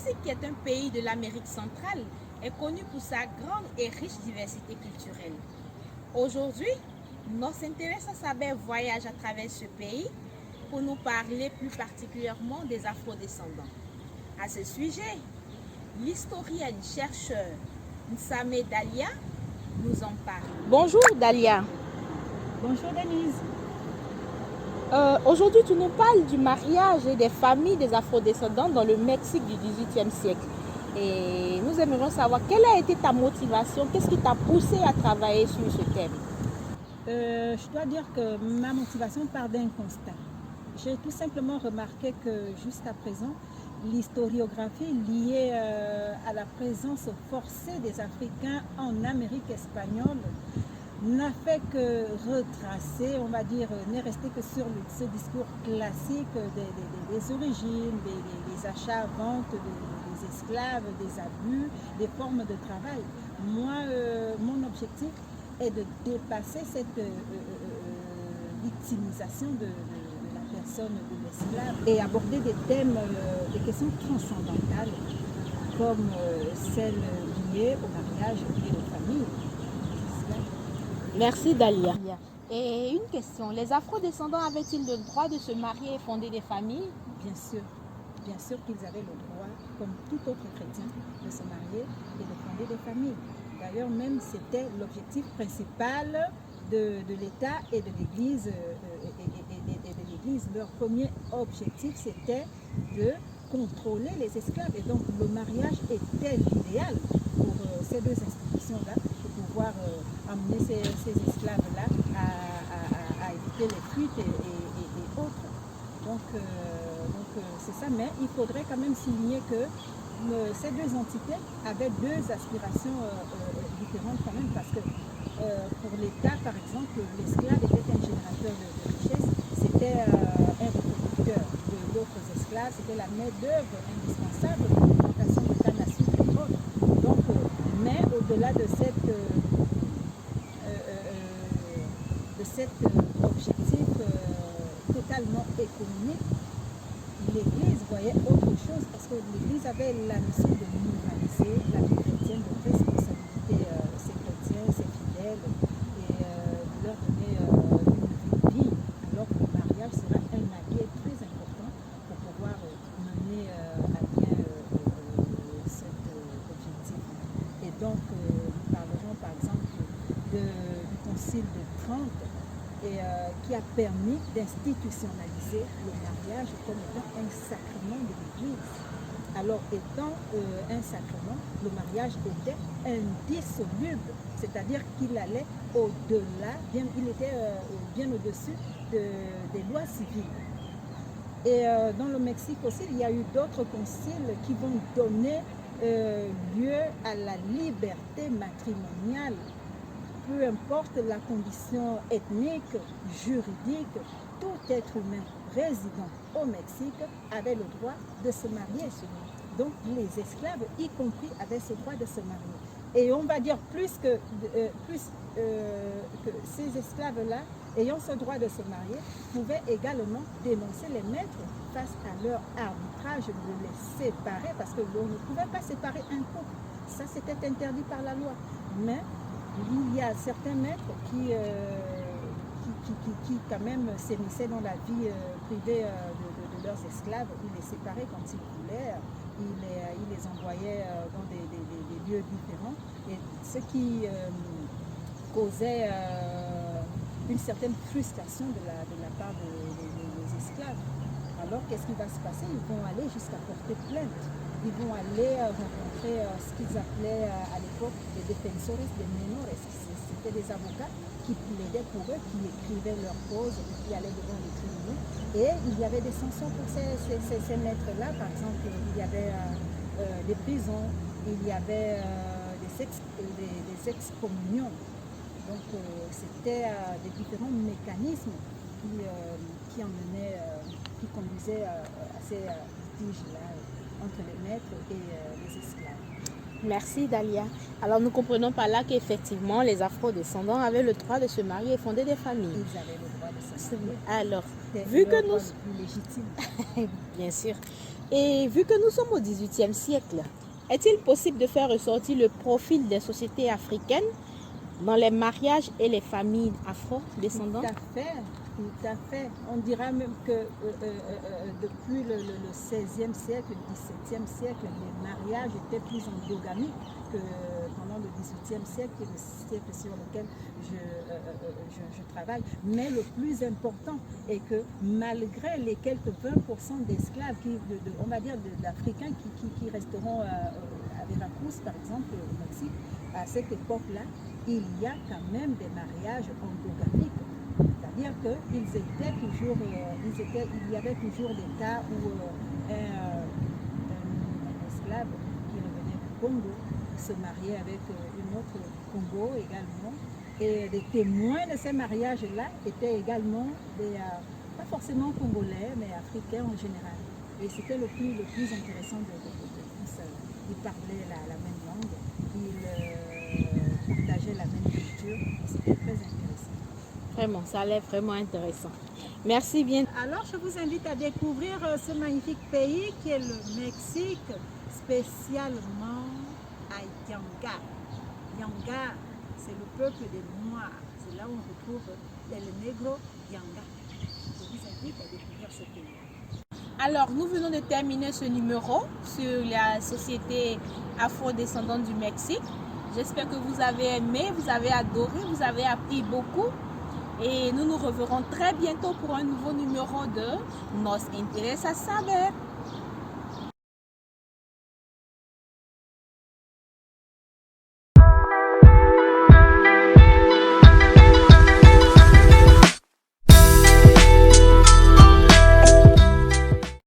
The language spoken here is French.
Mexique, qui est un pays de l'Amérique centrale, est connu pour sa grande et riche diversité culturelle. Aujourd'hui, notre intéressant Saber voyage à travers ce pays pour nous parler plus particulièrement des afrodescendants. À ce sujet, l'historienne chercheur Nsame Dalia nous en parle. Bonjour Dalia. Bonjour Denise. Aujourd'hui, tu nous parles du mariage et des familles des afrodescendants dans le Mexique du XVIIIe siècle. Et nous aimerions savoir quelle a été ta motivation, qu'est-ce qui t'a poussé à travailler sur ce thème? Je dois dire que ma motivation part d'un constat. J'ai tout simplement remarqué que jusqu'à présent, l'historiographie liée à la présence forcée des Africains en Amérique espagnole n'a fait que retracer, on va dire, n'est resté que sur ce discours classique des origines, des achats, ventes, des esclaves, des abus, des formes de travail. Moi, mon objectif est de dépasser cette victimisation de la personne de l'esclave et aborder des thèmes, des questions transcendantales comme celles liées au mariage et aux familles. Merci Dalia. Et une question, les afrodescendants avaient-ils le droit de se marier et fonder des familles? Bien sûr qu'ils avaient le droit, comme tout autre chrétien, de se marier et de fonder des familles. D'ailleurs, même c'était l'objectif principal de l'État et de l'Église. Leur premier objectif, c'était de contrôler les esclaves. Et donc, le mariage était l'idéal pour ces deux institutions-là, pour pouvoir amener ces esclaves-là à éviter les fuites et autres. Donc c'est ça. Mais il faudrait quand même souligner que ces deux entités avaient deux aspirations différentes quand même, parce que pour l'État, par exemple, l'esclave était un générateur de richesse, c'était un reproducteur d'autres esclaves, c'était la main-d'œuvre indispensable pour l'exploitation de canne à sucre et autres. Donc, mais au-delà de cet objectif totalement économique, l'Église voyait autre chose, parce que l'Église avait la mission de moraliser la vie chrétienne, de responsabilité ses chrétiens, ses fidèles, et de leur donner une vie, alors que le mariage sera un allié très important pour pouvoir mener à bien cet objectif. Et donc, nous parlerons par exemple du Concile de Trente, qui a permis d'institutionnaliser le mariage comme étant un sacrement de l'Église. Alors, étant un sacrement, le mariage était indissoluble, c'est-à-dire qu'il allait au-delà, il était bien au-dessus des lois civiles. Et dans le Mexique aussi, il y a eu d'autres conciles qui vont donner lieu à la liberté matrimoniale. Peu importe la condition ethnique, juridique, tout être humain résident au Mexique avait le droit de se marier. Donc les esclaves, y compris, avaient ce droit de se marier. Et on va dire plus que ces esclaves-là, ayant ce droit de se marier, pouvaient également dénoncer les maîtres face à leur arbitrage de les séparer, parce que l'on ne pouvait pas séparer un couple. Ça, c'était interdit par la loi. Mais il y a certains maîtres qui quand même s'émissaient dans la vie privée de leurs esclaves. Ils les séparaient quand ils voulaient, ils les envoyaient dans des lieux différents, et ce qui causait une certaine frustration de la part des esclaves. Alors qu'est-ce qui va se passer? Ils vont aller jusqu'à porter plainte. Ils vont aller rencontrer ce qu'ils appelaient à l'époque les defensores de menores. C'était des avocats qui plaidaient pour eux, qui écrivaient leurs causes, qui allaient devant les tribunaux. Et il y avait des sanctions pour ces maîtres-là. Par exemple, il y avait des prisons, il y avait des excommunions. Donc c'était des différents mécanismes qui conduisaient à ces litiges-là entre les maîtres et les esclaves. Merci Dalia. Alors nous comprenons par là qu'effectivement les afrodescendants avaient le droit de se marier et fonder des familles. Ils avaient le droit de se marier. Alors, C'était vu que leur nous... droit le plus légitime. Bien sûr. Et vu que nous sommes au XVIIIe siècle, est-il possible de faire ressortir le profil des sociétés africaines dans les mariages et les familles afro-descendantes? Tout à fait. On dira même que depuis le XVIe siècle, le XVIIe siècle, les mariages étaient plus endogamiques que pendant le XVIIIe siècle, qui est le siècle sur lequel je travaille. Mais le plus important est que malgré les quelques 20% d'esclaves, on va dire d'Africains qui resteront à Veracruz, par exemple, au Mexique, à cette époque-là, il y a quand même des mariages endogamiques. C'est-à-dire qu'il y avait toujours des cas où un esclave qui revenait du Congo se mariait avec une autre Congo également. Et les témoins de ces mariages-là étaient également pas forcément congolais, mais africains en général. Et c'était le plus intéressant de tous. Ils parlaient la même langue, ils partageaient la même culture. C'était très intéressant. Vraiment, ça a l'air vraiment intéressant. Merci bien. Alors, je vous invite à découvrir ce magnifique pays qui est le Mexique, spécialement à Yanga. Yanga, c'est le peuple des Noirs. C'est là où on retrouve les Negros Yanga. Je vous invite à découvrir ce pays. Alors, nous venons de terminer ce numéro sur la société afro-descendante du Mexique. J'espère que vous avez aimé, vous avez adoré, vous avez appris beaucoup. Et nous nous reverrons très bientôt pour un nouveau numéro de Nos Interesa Saber.